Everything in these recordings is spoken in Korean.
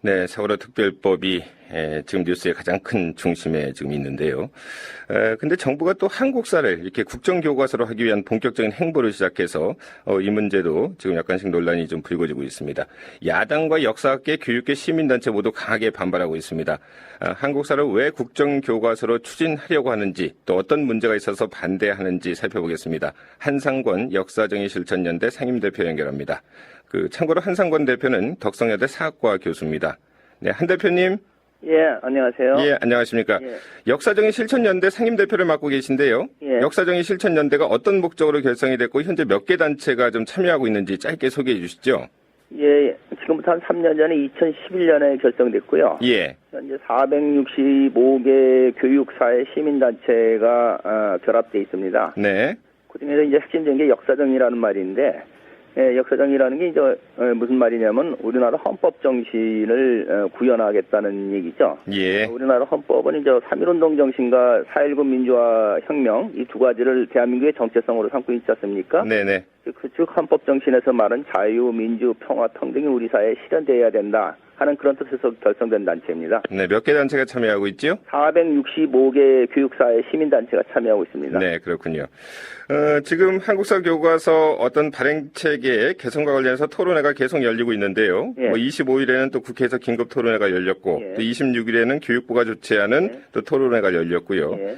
네, 세월호 특별법이 지금 뉴스의 가장 큰 중심에 지금 있는데요. 근데 정부가 또 한국사를 이렇게 국정교과서로 하기 위한 본격적인 행보를 시작해서 이 문제도 지금 약간씩 논란이 좀 불거지고 있습니다. 야당과 역사학계, 교육계, 시민단체 모두 강하게 반발하고 있습니다. 한국사를 왜 국정교과서로 추진하려고 하는지 또 어떤 문제가 있어서 반대하는지 살펴보겠습니다. 한상권 역사정의실천연대 상임대표 연결합니다. 참고로 한상권 대표는 덕성여대 사학과 교수입니다. 네, 한 대표님. 예, 안녕하세요. 예, 안녕하십니까. 예. 역사정의실천연대 상임대표를 맡고 계신데요. 예. 역사정의실천연대가 어떤 목적으로 결성이 됐고 현재 몇 개 단체가 좀 참여하고 있는지 짧게 소개해 주시죠. 예, 지금부터 한 3년 전에 2011년에 결성됐고요. 예. 현재 465개 교육사회 시민단체가 결합되어 있습니다. 네. 그중에서 이제 핵심적인 게 역사정의라는 말인데, 역사정의라는 게 이제 무슨 말이냐면 우리나라 헌법 정신을 구현하겠다는 얘기죠. 예. 우리나라 헌법은 이제 3.1운동 정신과 4.19 민주화 혁명 이 두 가지를 대한민국의 정체성으로 삼고 있지 않습니까? 네네. 즉 헌법 정신에서 말은 자유, 민주, 평화, 평등이 우리 사회에 실현되어야 된다 하는 그런 뜻에서 결성된 단체입니다. 네, 몇 개 단체가 참여하고 있죠? 465개 교육사회 시민단체가 참여하고 있습니다. 네, 그렇군요. 지금 한국사 교과서 어떤 발행체계 개선과 관련해서 토론회가 계속 열리고 있는데요. 예. 25일에는 또 국회에서 긴급 토론회가 열렸고, 예. 또 26일에는 교육부가 주최하는 예. 또 토론회가 열렸고요. 예.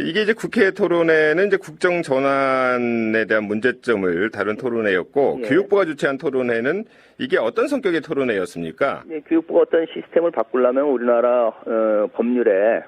이게 이제 국회 토론회는 이제 국정 전환에 대한 문제점을 다룬 토론회였고, 예. 교육부가 주최한 토론회는 이게 어떤 성격의 토론회였습니까? 예, 교육부가 어떤 시스템을 바꾸려면 우리나라 법률에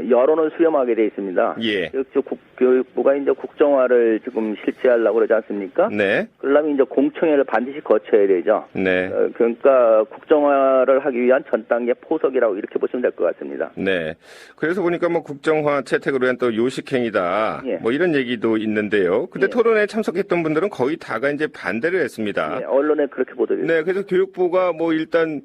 여론을 수렴하게 돼 있습니다. 예. 즉 교육부가 이제 국정화를 지금 실시하려고 그러지 않습니까? 네. 그러려면 이제 공청회를 반드시 거쳐야 되죠. 네. 그러니까 국정화를 하기 위한 전 단계 포석이라고 이렇게 보시면 될 것 같습니다. 네. 그래서 보니까 뭐 국정화 채택으로 위한 또 요식행위다. 예. 뭐 이런 얘기도 있는데요. 근데 예. 토론회에 참석했던 분들은 거의 다가 이제 반대를 했습니다. 예, 언론에 그렇게 보도됐습니다. 네. 그래서 교육부가 뭐 일단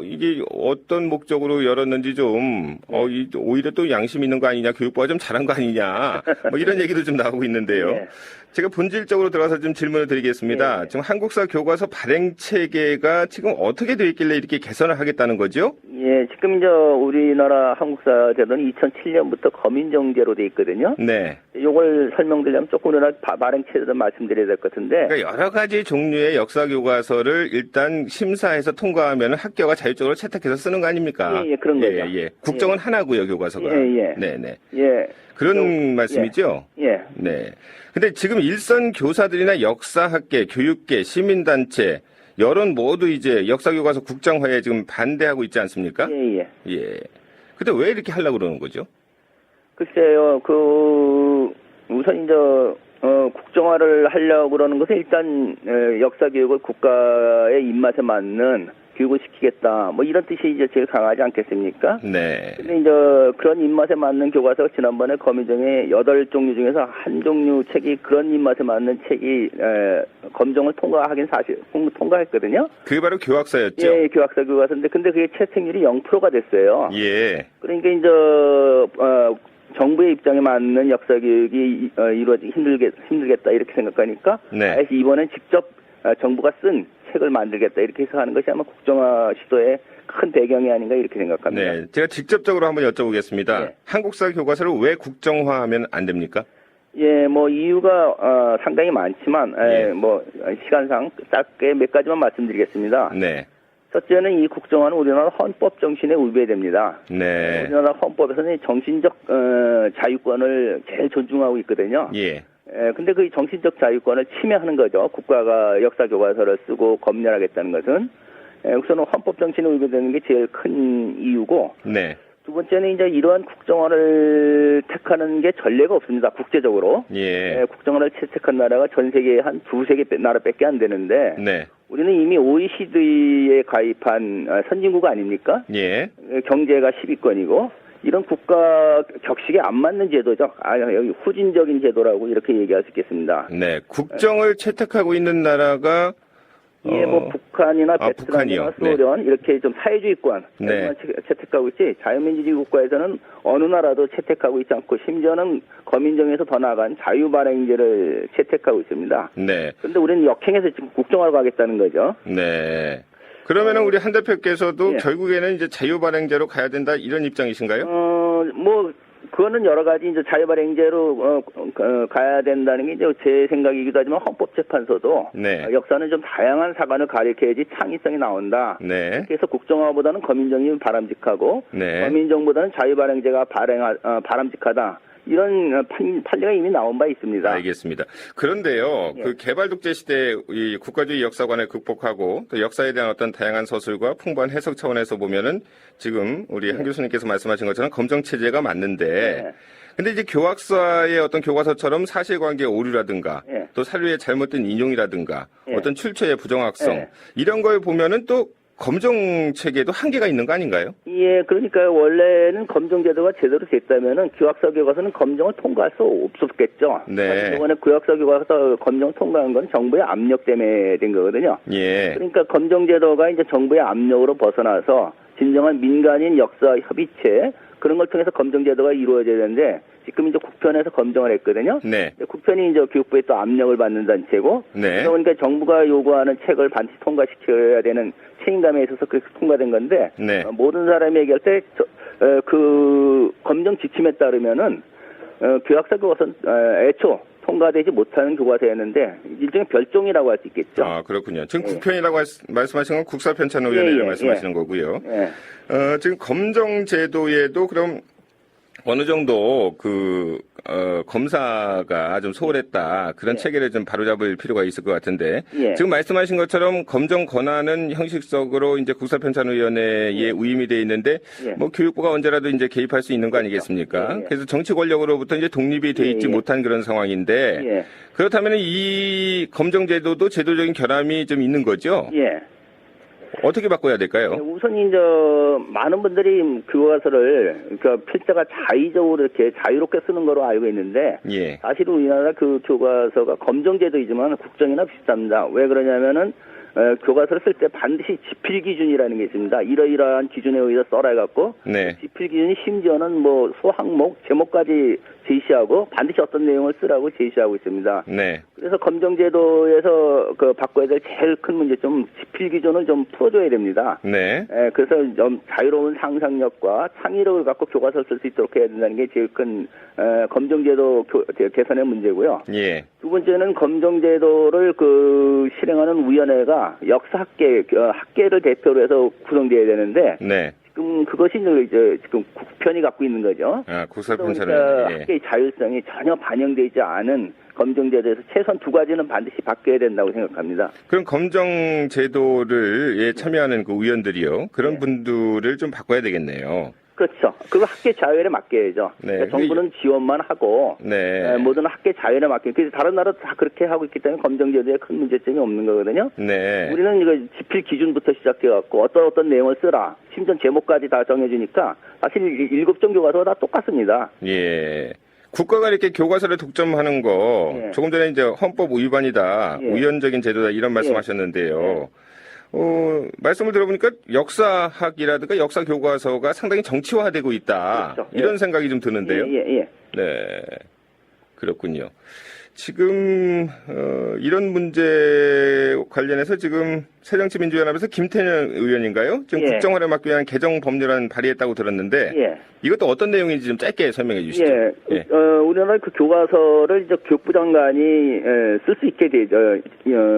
이게 어떤 목적으로 열었는지 좀, 오히려 또 양심 있는 거 아니냐, 교육부가 좀 잘한 거 아니냐, 뭐 이런 얘기도 좀 나오고 있는데요. 예. 제가 본질적으로 들어가서 좀 질문을 드리겠습니다. 예. 지금 한국사 교과서 발행 체계가 지금 어떻게 되어 있길래 이렇게 개선을 하겠다는 거죠? 예, 지금 이제 우리나라 한국사 제도는 2007년부터 거민정제로 돼 있거든요. 네. 이걸 설명드리려면 조금 우리나라 발행 체제도 말씀드려야 될 것 같은데. 그러니까 여러 가지 종류의 역사 교과서를 일단 심사해서 통과하면 학교가 자율적으로 채택해서 쓰는 거 아닙니까? 예, 그런 거죠. 예. 국정은 예. 하나고요, 교과서가. 예. 네네. 예. 그런 말씀이죠? 예. 네. 근데 지금 일선 교사들이나 역사학계, 교육계, 시민단체, 여론 모두 이제 역사교과서 국정화에 지금 반대하고 있지 않습니까? 예. 예. 근데 왜 이렇게 하려고 그러는 거죠? 글쎄요, 우선 이제, 국정화를 하려고 그러는 것은 일단, 역사교육을 국가의 입맛에 맞는 교육을 시키겠다. 뭐 이런 뜻이 이제 제일 강하지 않겠습니까? 네. 근데 이제 그런 입맛에 맞는 교과서가 지난번에 검증의 8종류 중에서 한 종류 책이 그런 입맛에 맞는 책이 검증을 통과하긴 사실 통과했거든요. 그게 바로 교학사였죠? 예, 교학사 교과서인데 근데 그게 채택률이 0%가 됐어요. 예. 그러니까 이제 정부의 입장에 맞는 역사 교육이 이루어지기 힘들겠다 이렇게 생각하니까 네. 이번엔 직접 정부가 쓴 책을 만들겠다 이렇게 해서 하는 것이 아마 국정화 시도의 큰 배경이 아닌가 이렇게 생각합니다. 네, 제가 직접적으로 한번 여쭤보겠습니다. 네. 한국사 교과서를 왜 국정화하면 안 됩니까? 예, 뭐 이유가 상당히 많지만 예. 뭐 시간상 짧게 몇 가지만 말씀드리겠습니다. 네. 첫째는 이 국정화는 우리나라 헌법 정신에 위배됩니다. 네. 우리나라 헌법에서는 정신적 자유권을 제일 존중하고 있거든요. 예. 근데 그 정신적 자유권을 침해하는 거죠. 국가가 역사 교과서를 쓰고 검열하겠다는 것은. 우선은 헌법 정신에 위배되는 게 제일 큰 이유고. 네. 두 번째는 이제 이러한 국정화를 택하는 게 전례가 없습니다. 국제적으로. 예. 국정화를 채택한 나라가 전 세계에 한 두세 개 나라밖에 안 되는데. 네. 우리는 이미 OECD에 가입한 선진국 아닙니까? 예. 경제가 10위권이고. 이런 국가 격식에 안 맞는 제도죠. 여기 후진적인 제도라고 이렇게 얘기할 수 있겠습니다. 네. 국정을 채택하고 있는 나라가 예, 뭐 북한이나 베트남이나 북한이요. 소련 이렇게 좀 사회주의권 네. 채택하고 있지. 자유민주주의 국가에서는 어느 나라도 채택하고 있지 않고 심지어는 거민정에서 더 나아간 자유발행제를 채택하고 있습니다. 네. 그런데 우리는 역행해서 지금 국정화로 가겠다는 거죠. 네. 그러면은 우리 한 대표께서도 예. 결국에는 이제 자유발행제로 가야 된다 이런 입장이신가요? 뭐 그거는 여러 가지 이제 자유발행제로 가야 된다는 게 이제 제 생각이기도 하지만 헌법재판소도 네. 역사는 좀 다양한 사관을 가리켜야지 창의성이 나온다. 네. 그래서 국정화보다는 검인정이 바람직하고 네. 검인정보다는 자유발행제가 바람직하다. 이런 판례가 이미 나온 바 있습니다. 알겠습니다. 그런데요, 예. 그 개발독재 시대 이 국가주의 역사관을 극복하고 또 역사에 대한 어떤 다양한 서술과 풍부한 해석 차원에서 보면은 지금 우리 한 교수님께서 말씀하신 것처럼 검정체제가 맞는데 예. 근데 이제 교학사의 어떤 교과서처럼 사실관계 오류라든가 예. 또 사료의 잘못된 인용이라든가 예. 어떤 출처의 부정확성 예. 이런 걸 보면은 또 검정체계도 한계가 있는 거 아닌가요? 예, 그러니까 원래는 검정제도가 제대로 됐다면은 교학사 교과서는 검정을 통과할 수 없었겠죠. 네. 이번에 교학사 교과서 검정 통과한 건 정부의 압력 때문에 된 거거든요. 예. 그러니까 검정제도가 이제 정부의 압력으로 벗어나서 진정한 민간인 역사 협의체 그런 걸 통해서 검정제도가 이루어져야 되는데 지금 이제 국편에서 검정을 했거든요. 네. 국편이 이제 교육부에 또 압력을 받는 단체고, 네. 그러니까 정부가 요구하는 책을 반드시 통과시켜야 되는 책임감에 있어서 그렇게 통과된 건데, 네. 모든 사람이 얘기할 때 그 검정 지침에 따르면은 교학사 교과서는 애초 통과되지 못하는 교과서였는데 일종의 별종이라고 할 수 있겠죠. 아, 그렇군요. 지금 예. 국편이라고 말씀하시는 건 국사편찬위원회를 예, 예, 말씀하시는 예. 거고요. 예. 지금 검정제도에도 그럼 어느 정도 검사가 좀 소홀했다. 그런 예. 체계를 좀 바로잡을 필요가 있을 것 같은데. 예. 지금 말씀하신 것처럼 검정 권한은 형식적으로 이제 국사편찬위원회에 예. 위임이 돼 있는데 예. 뭐 교육부가 언제라도 이제 개입할 수 있는 거 아니겠습니까? 예, 예. 그래서 정치 권력으로부터 이제 독립이 돼 예, 있지 예. 못한 그런 상황인데 예. 그렇다면 이 검정제도도 제도적인 결함이 좀 있는 거죠? 예. 어떻게 바꿔야 될까요? 우선 이제 많은 분들이 교과서를 그러니까 필자가 자의적으로 이렇게 자유롭게 쓰는 거로 알고 있는데 예. 사실은 우리나라 그 교과서가 검정제도이지만 국정이나 비슷합니다. 왜 그러냐면은 교과서를 쓸 때 반드시 지필 기준이라는 게 있습니다. 이러이러한 기준에 의해서 써라 해갖고 네. 지필 기준이 심지어는 뭐 소항목 제목까지 제시하고 반드시 어떤 내용을 쓰라고 제시하고 있습니다. 네. 그래서 검정제도에서 바꿔야 될 제일 큰 문제점 지필 기준을 좀 풀어줘야 됩니다. 네. 그래서 좀 자유로운 상상력과 창의력을 갖고 교과서를 쓸 수 있도록 해야 된다는 게 제일 큰 검정제도 개선의 문제고요. 예. 두 번째는 검정제도를 실행하는 위원회가 학계를 대표로 해서 구성돼야 되는데 네. 지금 그것이 이제 지금 국편이 갖고 있는 거죠. 아, 그러니까 국사편찬위원회. 예. 학계의 자율성이 전혀 반영되지 않은 검정제도에서 최소한 두 가지는 반드시 바뀌어야 된다고 생각합니다. 그럼 검정제도를 참여하는 그 의원들이요. 그런 네. 분들을 좀 바꿔야 되겠네요. 그렇죠. 그리고 학계 자율에 맡겨야죠. 네. 그러니까 정부는 지원만 하고 네. 모든 학계 자율에 맡기고 그래서 다른 나라 다 그렇게 하고 있기 때문에 검정제도에 큰 문제점이 없는 거거든요. 네. 우리는 이거 지필 기준부터 시작해갖고 어떤 내용을 쓰라 심지어 제목까지 다 정해주니까 사실 7종 교과서가 다 똑같습니다. 예. 국가가 이렇게 교과서를 독점하는 거 예. 조금 전에 이제 헌법 위반이다, 예. 우연적인 제도다 이런 말씀하셨는데요. 말씀을 들어보니까 역사학이라든가 역사 교과서가 상당히 정치화되고 있다. 그렇죠. 이런 예. 생각이 좀 드는데요. 예. 네. 그렇군요. 지금 이런 문제 관련해서 지금 새정치민주연합에서 김태년 의원인가요? 지금 예. 국정화를 막기 위한 개정 법률안 발의했다고 들었는데 예. 이것도 어떤 내용인지 좀 짧게 설명해 주시죠. 예. 우리나라 그 교과서를 이제 교육부 장관이 쓸 수 있게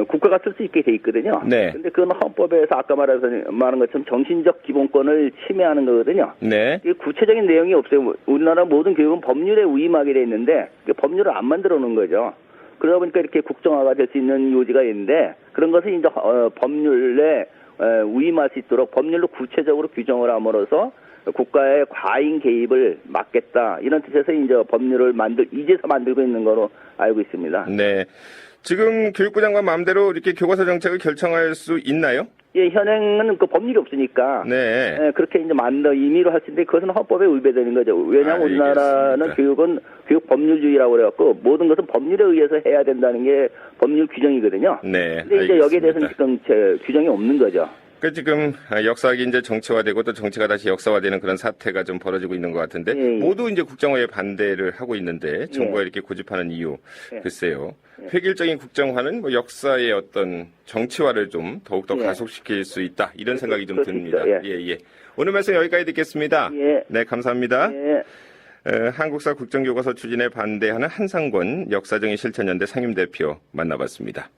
국가가 쓸 수 있게 돼 있거든요. 네. 근데 그건 헌법에서 아까 말한 것처럼 정신적 기본권을 침해하는 거거든요. 네. 이게 구체적인 내용이 없어요. 우리나라 모든 교육은 법률에 위임하게 돼 있는데 법률을 안 만들어 놓은 거죠. 그러다 보니까 이렇게 국정화가 될 수 있는 요지가 있는데 그런 것을 이제 법률에 위임할 수 있도록 법률로 구체적으로 규정을 함으로써 국가의 과잉 개입을 막겠다 이런 뜻에서 이제 법률을 이제서 만들고 있는 거로 알고 있습니다. 네. 지금 교육부 장관 마음대로 이렇게 교과서 정책을 결정할 수 있나요? 예, 현행은 그 법률이 없으니까 네. 그렇게 이제 임의로 할 수 있는데 그것은 헌법에 위배되는 거죠. 왜냐하면 우리나라는 알겠습니다. 교육은 교육 법률주의라고 그래갖고 모든 것은 법률에 의해서 해야 된다는 게 법률 규정이거든요. 네. 근데 이제 여기에 대해서는 알겠습니다. 지금 규정이 없는 거죠. 그 지금 역사학이 이제 정치화되고 또 정치가 다시 역사화되는 그런 사태가 좀 벌어지고 있는 것 같은데 예, 예. 모두 이제 국정화에 반대를 하고 있는데 정부가 이렇게 고집하는 이유 글쎄요. 획일적인 국정화는 뭐 역사의 어떤 정치화를 좀 더욱더 가속시킬 수 있다 이런 생각이 좀 그럴 수 듭니다. 있죠. 예. 오늘 말씀 여기까지 듣겠습니다. 예. 네, 감사합니다. 예. 한국사 국정교과서 추진에 반대하는 한상권 역사정의 실천연대 상임대표 만나봤습니다.